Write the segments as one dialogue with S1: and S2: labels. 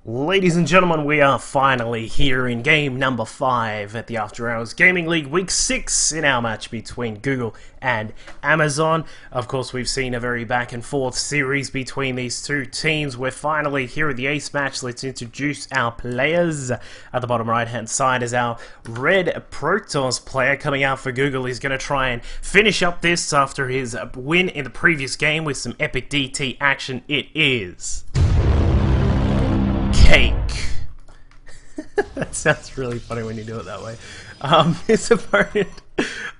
S1: Ladies and gentlemen, we are finally here in game number 5 at the After Hours Gaming League Week 6 in our match between Google and Amazon. Of course, we've seen a very back and forth series between these two teams. We're finally here at the ace match. Let's introduce our players. At the bottom right hand side is our red Protoss player coming out for Google. He's going to try and finish up this after his win in the previous game with some epic DT action. It is Cake. That sounds really funny when you do it that way. His opponent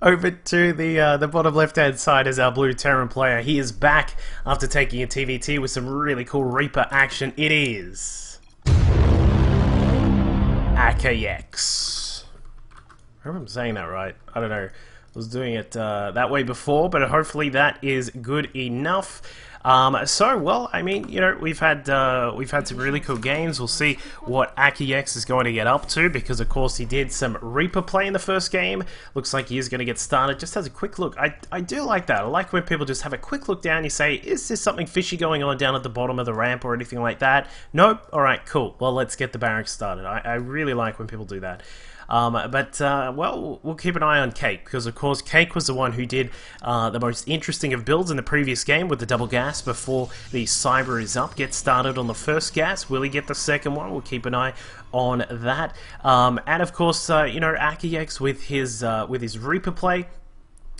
S1: over to the bottom left hand side is our blue Terran player. He is back after taking a TvT with some really cool Reaper action. It is Acayex. I hope I'm saying that right. I don't know. I was doing it that way before, but hopefully that is good enough. Well, I mean, you know, we've had some really cool games. We'll see what Acayex is going to get up to, because of course he did some Reaper play in the first game. Looks like he is going to get started. Just has a quick look. I do like that. I like when people just have a quick look down. You say, is there something fishy going on down at the bottom of the ramp or anything like that? Nope. All right, cool. Well, let's get the barracks started. I really like when people do that. Well, we'll keep an eye on Cake, because of course Cake was the one who did the most interesting of builds in the previous game with the double gas before the cyber is up. Get started on the first gas. Will he get the second one? We'll keep an eye on that. And of course, you know, Acayex with his Reaper play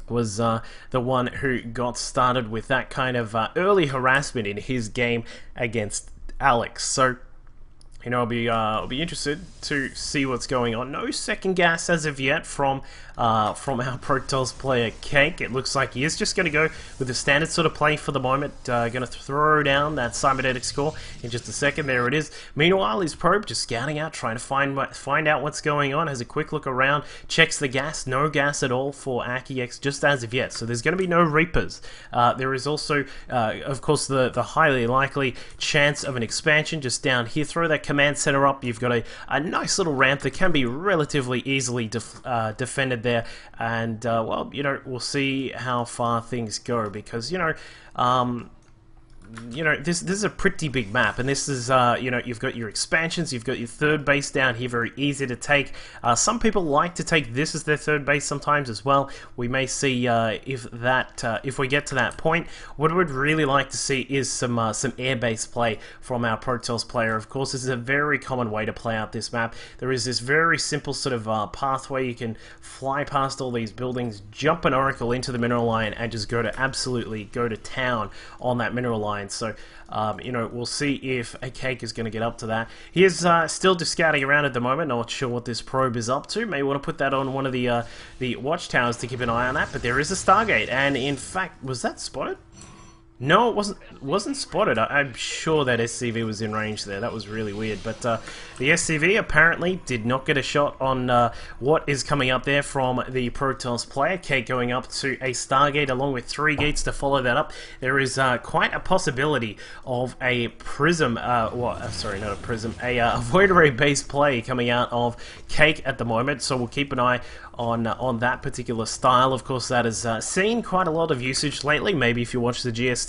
S1: was the one who got started with that kind of early harassment in his game against Alex. So, you know, I'll be interested to see what's going on. No second gas as of yet from our Protoss player Cake. It looks like he is just going to go with the standard sort of play for the moment. Going to throw down that cybernetic score in just a second. There it is. Meanwhile, his probe just scouting out, trying to find out what's going on. Has a quick look around, checks the gas. No gas at all for Acayex just as of yet. So there's going to be no Reapers. There is also, of course, the highly likely chance of an expansion just down here. Throw that command center up. You've got a nice little ramp that can be relatively easily defended there, and well, you know, we'll see how far things go, because you know, this is a pretty big map, and this is, you know, you've got your expansions, you've got your third base down here, very easy to take. Some people like to take this as their third base sometimes as well. We may see if we get to that point. What I would really like to see is some air base play from our Protoss player. Of course, this is a very common way to play out this map. There is this very simple sort of pathway. You can fly past all these buildings, jump an oracle into the mineral line, and just absolutely go to town on that mineral line. So, you know, we'll see if a Cake is going to get up to that. He is still just scouting around at the moment. Not sure what this probe is up to. May want to put that on one of the watchtowers to keep an eye on that. But there is a Stargate, and in fact, was that spotted? No, it wasn't spotted. I'm sure that SCV was in range there. That was really weird. But the SCV apparently did not get a shot on what is coming up there from the Protoss player. Cake going up to a Stargate along with 3 gates to follow that up. There is quite a possibility of a Prism, sorry, not a Prism, a Void Array based play coming out of Cake at the moment. So we'll keep an eye on that particular style. Of course, that has seen quite a lot of usage lately. Maybe if you watch the GSTL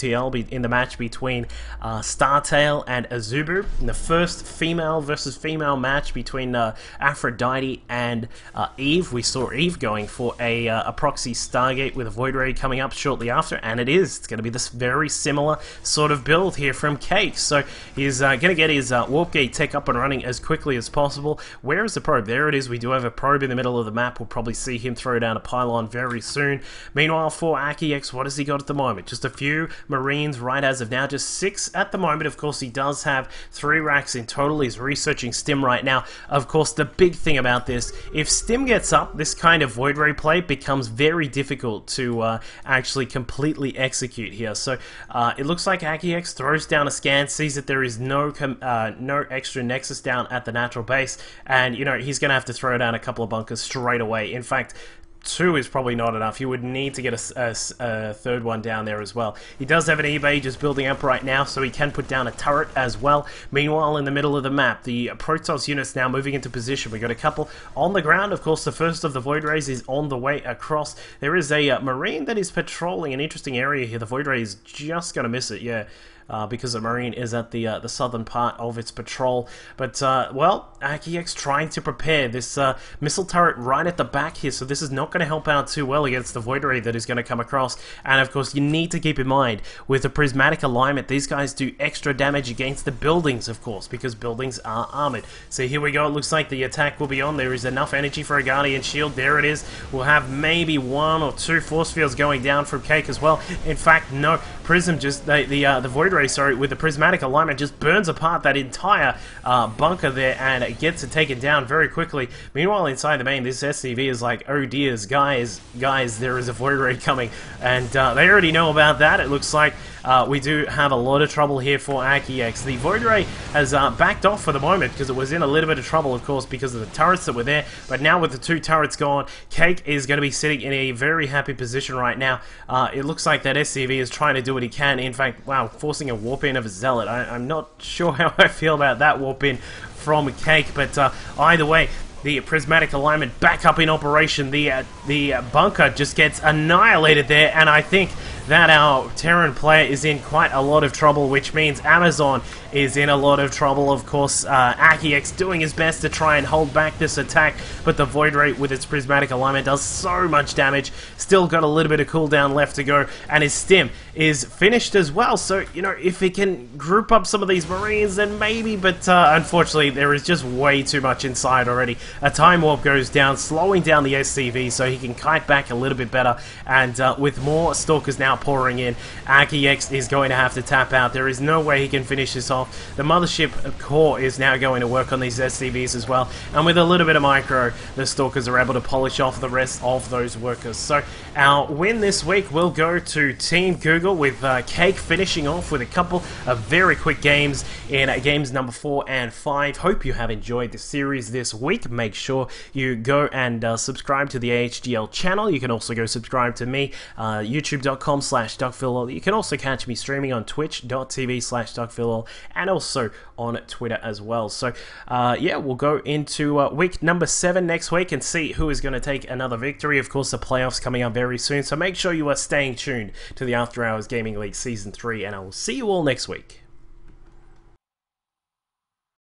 S1: in the match between Startail and Azubu, in the first female versus female match between Aphrodite and Eve, we saw Eve going for a proxy Stargate with a Void Ray coming up shortly after, and it's going to be this very similar sort of build here from Cake. So he's going to get his Warp Gate tech up and running as quickly as possible. Where is the probe? There it is. We do have a probe in the middle of the map. We'll probably see him throw down a pylon very soon. Meanwhile, for Acayex, what has he got at the moment? Just a few Marines right as of now, just 6 at the moment. Of course, he does have 3 racks in total. He's researching Stim right now. Of course, the big thing about this, if Stim gets up, this kind of Void Ray play becomes very difficult to actually completely execute here. So it looks like Acayex throws down a scan, sees that there is no extra Nexus down at the natural base, and you know, he's going to have to throw down a couple of bunkers straight away. In fact, 2 is probably not enough. You would need to get a third one down there as well. He does have an eBay just building up right now, so he can put down a turret as well. Meanwhile, in the middle of the map, the Protoss units now moving into position. We got a couple on the ground. Of course, the first of the Void Rays is on the way across. There is a Marine that is patrolling an interesting area here. The Void Ray is just going to miss it, yeah. because the Marine is at the southern part of its patrol. But, well, Acayex trying to prepare this missile turret right at the back here, so this is not going to help out too well against the Void Ray that is going to come across. And, of course, you need to keep in mind, with the prismatic alignment, these guys do extra damage against the buildings, of course, because buildings are armored. So here we go, it looks like the attack will be on. There is enough energy for a Guardian Shield. There it is. We'll have maybe 1 or 2 force fields going down from Cake as well. In fact, no. Prism just, the Void Ray, sorry, with the prismatic alignment just burns apart that entire bunker there and gets it taken down very quickly. Meanwhile, inside the main, this SCV is like, oh dears, guys, there is a Void Ray coming. And they already know about that. It looks like we do have a lot of trouble here for Acayex. The Void Ray has backed off for the moment because it was in a little bit of trouble, of course, because of the turrets that were there. But now with the 2 turrets gone, Cake is going to be sitting in a very happy position right now. It looks like that SCV is trying to do what he can. In fact, wow, forcing a warp in of a Zealot. I'm not sure how I feel about that warp in from Cake, but either way, the prismatic alignment back up in operation. The bunker just gets annihilated there, and I think that our Terran player is in quite a lot of trouble, which means Amazon is in a lot of trouble. Of course, Acayex doing his best to try and hold back this attack, but the Void Ray with its prismatic alignment does so much damage. Still got a little bit of cooldown left to go, and his stim is finished as well. So, you know, if he can group up some of these Marines, then maybe, but unfortunately, there is just way too much inside already. A time warp goes down, slowing down the SCV so he can kite back a little bit better, and with more Stalkers now pouring in, Acayex is going to have to tap out. There is no way he can finish this off. The Mothership core is now going to work on these SCVs as well, and with a little bit of micro, the Stalkers are able to polish off the rest of those workers. So our win this week will go to Team Google, with Cake finishing off with a couple of very quick games in games number 4 and 5. Hope you have enjoyed the series this week. Make sure you go and subscribe to the AHGL channel. You can also go subscribe to me, youtube.com/DuckPhilLol. You can also catch me streaming on twitch.tv/DuckPhilLol, and also on Twitter as well. So yeah, we'll go into week number 7 next week and see who is going to take another victory. Of course, the playoffs coming up very soon, so make sure you are staying tuned to the After Hours Gaming League Season 3, and I will see you all next week.